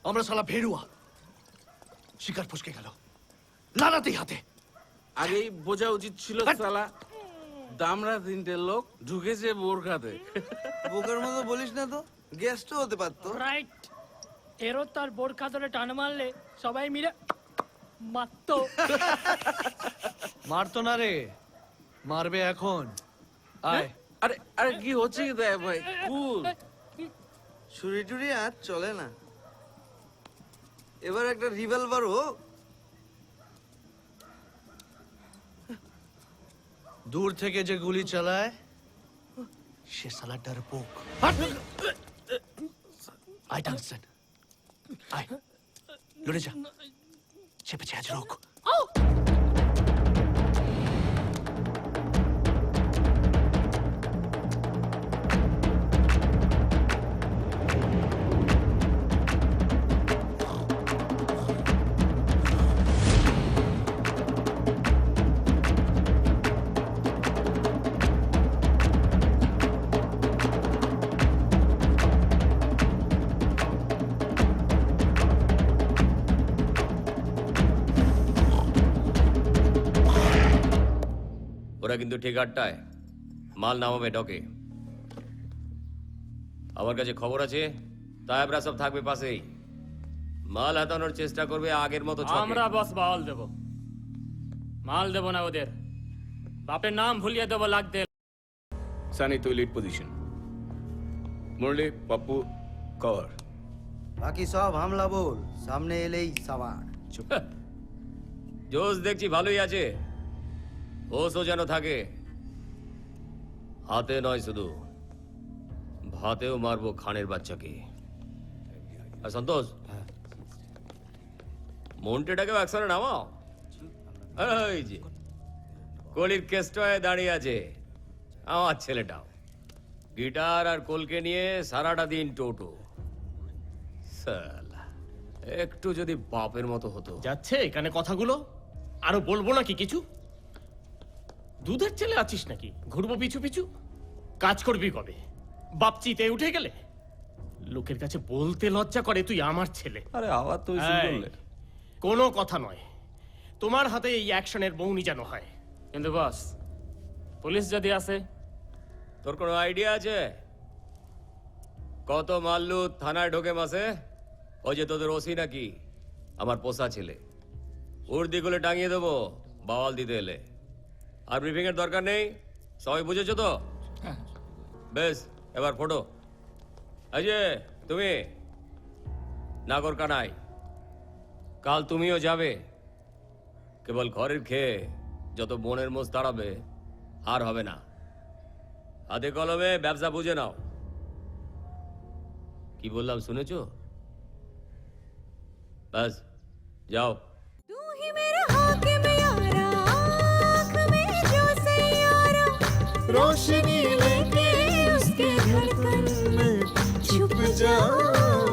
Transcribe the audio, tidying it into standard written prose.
আমরা শালা ভেড়ুয়া, শিকার ফসকে গেল নানাতেই হাতে। আগেই বোঝা উচিত ছিল শালা, দামরা তিনটে লোক ঢুকেছে বোরখাতে। বোকার মতো বলিস না তো, গেস্টও হতে পারতো। রাইট, এরও তার বোরখা ধরে টান মারলে সবাই মিলে মারতো। মারতো না রে, মারবে এখন। আয়। আরে আরে কি হচ্ছে কি দেখ ভাই, কুল। ছুরি টুরি আর চলে না, এবার একটা রিভলভার হোক। দূর থেকে যে গুলি চালায় সে শালা ডরপোক। আয় টাংস্টেন, আয় লড়ে যা, চেপে আজ রোক। ওরা কিন্তু ঠিক আটটায় মাল নামাবে ডকে। আমার কাছে খবর আছে তায়েবরা সব থাকবে পাশেই, মাল হাতানোর চেষ্টা করবে আগের মতো ছকে। আমরা বস বাল দেব, মাল দেব না ওদের, বাপের নাম ভুলিয়ে দেবো লাগতে। সানি তুই lead position, Murali Pappu cover. বাকি সব হামলা বল, সামনে এলেই সাবান। জোশ দেখছি ভালোই আছে, ওসও যেন থাকে। হাতে নয় শুধু, ভাতেও মারবো খানের বাচ্চাকে। আর সন্তোষ, মন্টেটাকেও একসাথে নামাও। এই যে কলির কেষ্টয়ে দাঁড়িয়ে আছে আমার ছেলেটাও, গিটার আর কোলকে নিয়ে সারাটা দিন টোটো। সালা, একটু যদি বাপের মতো হতো। যাচ্ছে এখানে কথাগুলো, আরো বলবো নাকি কিছু? দুধের ছেলে আছিস নাকি ঘুরবো পিছু পিছু? কাজ করবি কবে? বাপ চিতে উঠে গেলে লোকের কাছে বলতে লজ্জা করে তুই আমার ছেলে। আরে আবার তুই এই, কোনো কথা নয়, তোমার হাতে এই অ্যাকশনের বউনি যেন হয়। কিন্তু বস, পুলিশ যদি আসে? তোর কোনো আইডিয়া আছে কত মাল্লু থানায় ঢোকে মাসে? ওই যে তোদের ওসি নাকি আমার পোষা ছেলে, উর্দি গুলো টাঙিয়ে দেবো বাওয়াল দিতে এলে। আর ব্রিফিং এর দরকার নেই, সবাই বুঝেছো তো? বেশ, এবার ফটো। এই যে তুমি নাগর কানাই, কাল তুমিও যাবে। কেবল ঘরের খেয়ে যত বোনের মোষ দাঁড়াবে আর হবে না। হাতে কলমে ব্যবসা বুঝে নাও। কি বললাম শুনেছো? बस जाओ। तू ही मेरा हाकिम यारा, आँख में जो सैयारा, रोशनी लेके उसके धड़कन में छुप जाओ।